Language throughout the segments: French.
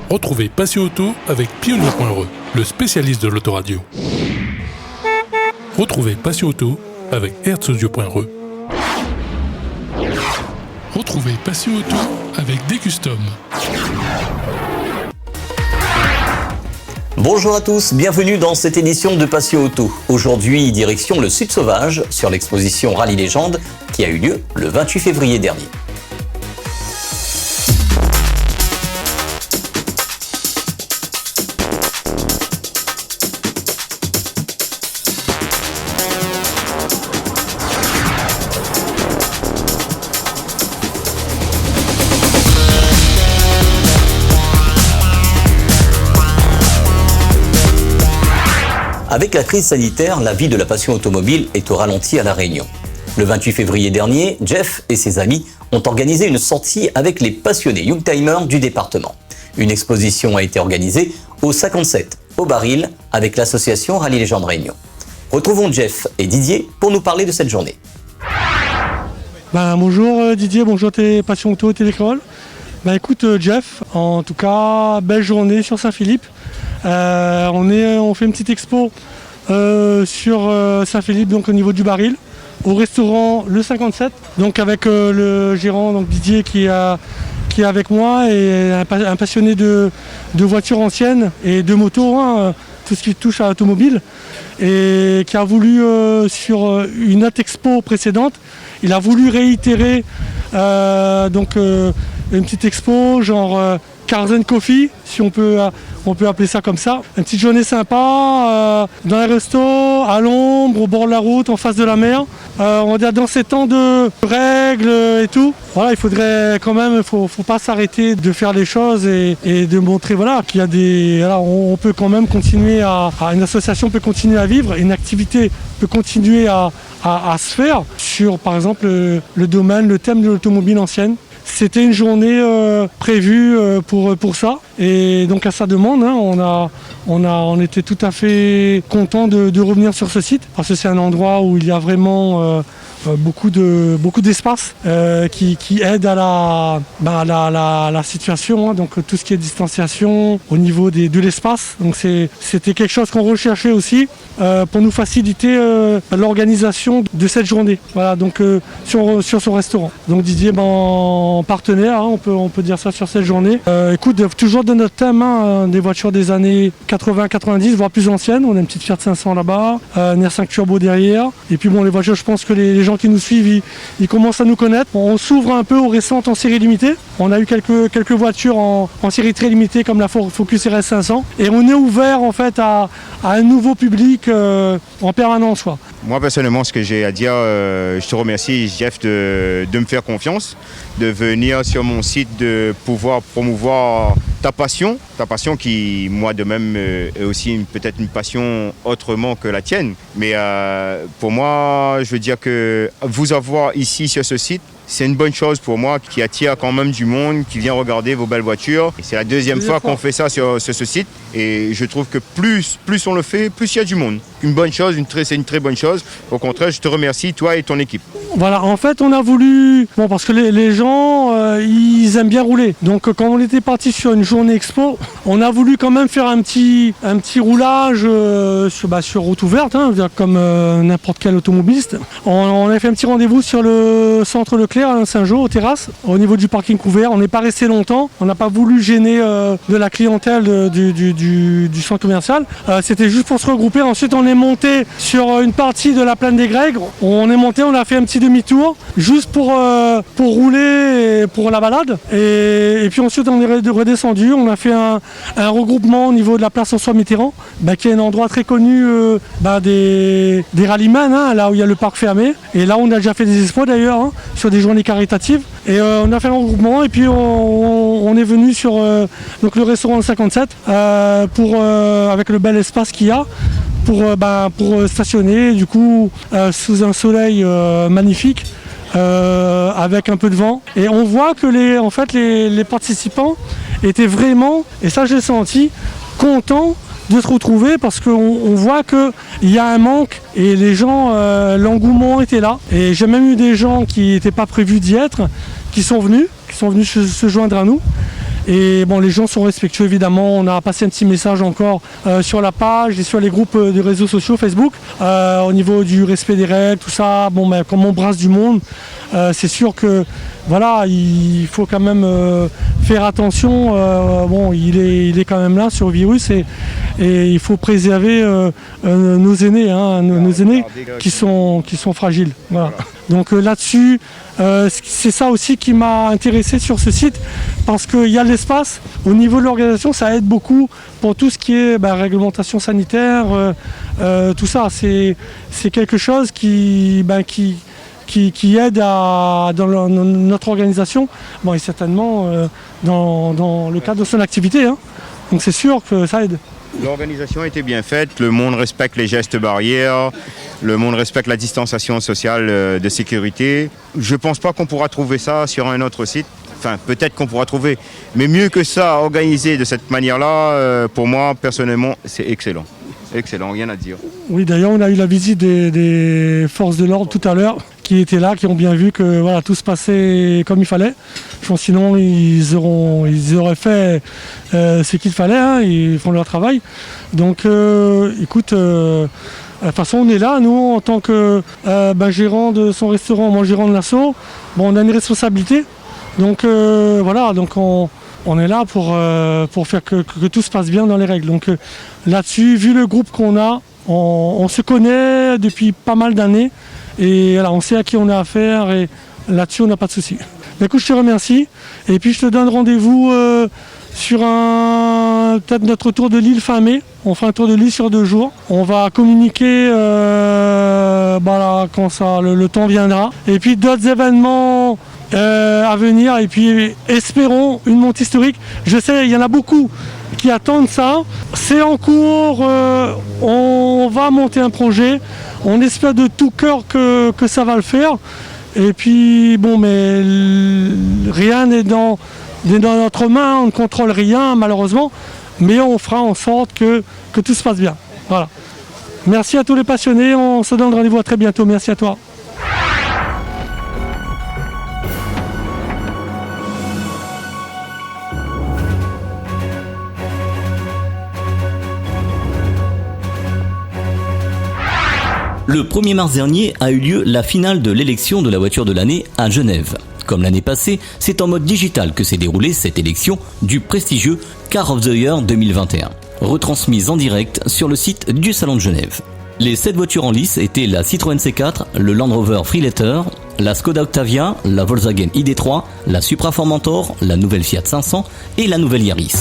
Retrouvez Passion Auto avec Pionnier.re, le spécialiste de l'autoradio. Retrouvez Passion Auto avec Herzaudio.re. Retrouvez Passion Auto avec Degustom. Bonjour à tous, bienvenue dans cette édition de Passion Auto. Aujourd'hui, direction le Sud Sauvage sur l'exposition Rallye Légende qui a eu lieu le 28 février dernier. Avec la crise sanitaire, la vie de la passion automobile est au ralenti à La Réunion. Le 28 février dernier, Jeff et ses amis ont organisé une sortie avec les passionnés Youngtimers du département. Une exposition a été organisée au 57, au Baril, avec l'association Rallye Légende Réunion. Retrouvons Jeff et Didier pour nous parler de cette journée. Bonjour Didier, bonjour tes Passion Auto et Télécrol. Écoute Jeff, en tout cas, belle journée sur Saint-Philippe. On fait une petite expo sur Saint-Philippe, donc au niveau du Baril, au restaurant Le 57, donc avec le gérant donc Didier qui est avec moi et un passionné de voitures anciennes et de motos, tout ce qui touche à l'automobile, et qui a voulu sur une autre expo précédente, il a voulu réitérer une petite expo genre Cars & Coffee, si on peut appeler ça comme ça. Une petite journée sympa, dans les restos, à l'ombre, au bord de la route, en face de la mer. On va dire dans ces temps de règles et tout. Voilà, il faudrait quand même, faut pas s'arrêter de faire les choses et de montrer qu'il y a des. Voilà, on peut quand même continuer une association peut continuer à vivre, une activité peut continuer à se faire sur par exemple le thème de l'automobile ancienne. C'était une journée prévue pour ça, et donc à sa demande, on était tout à fait content de revenir sur ce site, parce que c'est un endroit où il y a vraiment beaucoup d'espace qui aide à la situation, donc tout ce qui est distanciation au niveau de l'espace. Donc c'était quelque chose qu'on recherchait aussi pour nous faciliter l'organisation de cette journée. Voilà, donc sur son restaurant. Donc Didier, en partenaire, on peut dire ça sur cette journée. Écoute, toujours de notre thème, des voitures des années 80-90, voire plus anciennes. On a une petite Fiat 500 là-bas, une R5 Turbo derrière. Et puis les voitures, je pense que les gens qui nous suivent, ils commencent à nous connaître. On s'ouvre un peu aux récentes en série limitée. On a eu quelques voitures en série très limitée comme la Focus RS 500. Et on est ouvert en fait à un nouveau public en permanence. Moi personnellement, ce que j'ai à dire, je te remercie Jeff de me faire confiance, de venir sur mon site, de pouvoir promouvoir ta passion qui, moi de même, est aussi peut-être une passion autrement que la tienne. Mais pour moi, je veux dire que vous avoir ici sur ce site, c'est une bonne chose pour moi, qui attire quand même du monde, qui vient regarder vos belles voitures. Et c'est la deuxième fois qu'on fait ça sur ce site. Et je trouve que plus on le fait, plus il y a du monde. Une bonne chose, c'est une très bonne chose. Au contraire, je te remercie, toi et ton équipe. Voilà, en fait, on a voulu... parce que les gens, ils aiment bien rouler. Donc, quand on était parti sur une journée expo, on a voulu quand même faire un petit roulage sur route ouverte, comme n'importe quel automobiliste. On a fait un petit rendez-vous sur le centre Leclerc à Saint-Jean, aux terrasses, au niveau du parking couvert. On n'est pas resté longtemps. On n'a pas voulu gêner de la clientèle du centre commercial. C'était juste pour se regrouper. Ensuite, on est monté sur une partie de la plaine des Grègues. On est monté, on a fait un petit demi-tour, juste pour rouler et pour la balade. Et puis ensuite, on est redescendu. On a fait un regroupement au niveau de la place François Mitterrand, qui est un endroit très connu des rallyman, là où il y a le parc fermé. Et là, on a déjà fait des expos d'ailleurs, sur des journées caritatives. Et on a fait un regroupement et puis on est venu sur le restaurant 57 avec le bel espace qu'il y a pour stationner du coup sous un soleil magnifique avec un peu de vent. Et on voit que les participants étaient vraiment, et ça j'ai senti, contents de se retrouver parce qu'on voit qu'il y a un manque et les gens, l'engouement était là. Et j'ai même eu des gens qui n'étaient pas prévus d'y être, qui sont venus se joindre à nous. Et bon, les gens sont respectueux évidemment. On a passé un petit message encore sur la page et sur les groupes de réseaux sociaux Facebook au niveau du respect des règles, tout ça. Bon, ben, comme on brasse du monde, c'est sûr que voilà, il faut quand même faire attention. Bon, il est quand même là sur le virus et il faut préserver nos aînés, hein, nos aînés qui sont fragiles. Voilà. Donc là-dessus, c'est ça aussi qui m'a intéressé sur ce site parce qu'il y a l'espace. Au niveau de l'organisation, ça aide beaucoup pour tout ce qui est réglementation sanitaire, tout ça. C'est quelque chose qui aide dans notre organisation, bon, et certainement dans le cadre de son activité. Hein. Donc c'est sûr que ça aide. L'organisation a été bien faite, le monde respecte les gestes barrières, le monde respecte la distanciation sociale de sécurité. Je ne pense pas qu'on pourra trouver ça sur un autre site. Enfin, peut-être qu'on pourra trouver. Mais mieux que ça, organisé de cette manière-là, pour moi, personnellement, c'est excellent. Excellent, rien à dire. Oui, d'ailleurs, on a eu la visite des forces de l'ordre tout à l'heure, qui étaient là, qui ont bien vu que voilà, tout se passait comme il fallait. Je pense sinon, ils auraient fait ce qu'il fallait, hein, ils font leur travail. Donc, écoute, de toute façon, on est là, nous, en tant que gérant de son restaurant, moi, gérant de l'asso, bon, on a une responsabilité. Donc, voilà, donc on est là pour faire que tout se passe bien dans les règles. Donc là-dessus, vu le groupe qu'on a, on se connaît depuis pas mal d'années et voilà, on sait à qui on a affaire et là-dessus on n'a pas de souci. Écoute, je te remercie et puis je te donne rendez-vous sur peut-être notre tour de l'île fin mai. On fera un tour de l'île sur 2 jours. On va communiquer quand le temps viendra. Et puis d'autres événements à venir et puis espérons une montée historique. Je sais, il y en a beaucoup qui attendent ça. C'est en cours, on va monter un projet. On espère de tout cœur que ça va le faire. Et puis bon, mais rien n'est dans notre main, on ne contrôle rien malheureusement, mais on fera en sorte que tout se passe bien. Voilà. Merci à tous les passionnés, on se donne rendez-vous à très bientôt. Merci à toi. Le 1er mars dernier a eu lieu la finale de l'élection de la voiture de l'année à Genève. Comme l'année passée, c'est en mode digital que s'est déroulée cette élection du prestigieux Car of the Year 2021, retransmise en direct sur le site du Salon de Genève. Les 7 voitures en lice étaient la Citroën C4, le Land Rover Freelater, la Skoda Octavia, la Volkswagen ID.3, la Supra Formentor, la nouvelle Fiat 500 et la nouvelle Yaris.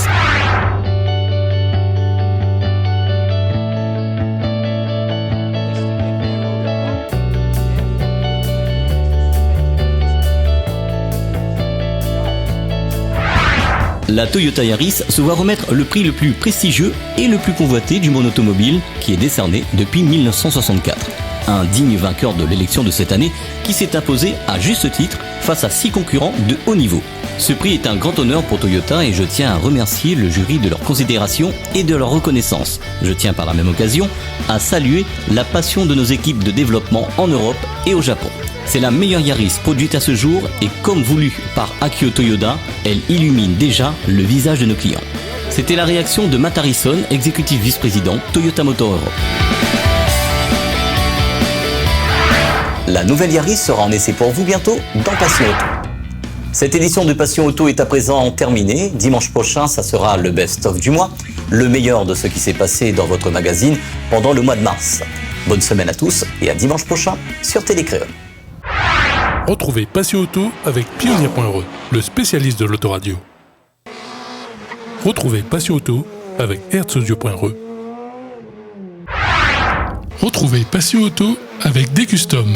La Toyota Yaris se voit remettre le prix le plus prestigieux et le plus convoité du monde automobile qui est décerné depuis 1964. Un digne vainqueur de l'élection de cette année qui s'est imposé à juste titre face à 6 concurrents de haut niveau. Ce prix est un grand honneur pour Toyota et je tiens à remercier le jury de leur considération et de leur reconnaissance. Je tiens par la même occasion à saluer la passion de nos équipes de développement en Europe et au Japon. C'est la meilleure Yaris produite à ce jour et comme voulu par Akio Toyoda, elle illumine déjà le visage de nos clients. C'était la réaction de Matt Harrison, exécutif vice-président Toyota Motor Europe. La nouvelle Yaris sera en essai pour vous bientôt dans Passion Auto. Cette édition de Passion Auto est à présent terminée. Dimanche prochain, ça sera le best-of du mois, le meilleur de ce qui s'est passé dans votre magazine pendant le mois de mars. Bonne semaine à tous et à dimanche prochain sur Télécréole. Retrouvez Passion Auto avec Pionnier.re, le spécialiste de l'autoradio. Retrouvez Passion Auto avec Herzaudio.re. Retrouvez Passion Auto avec Decustom.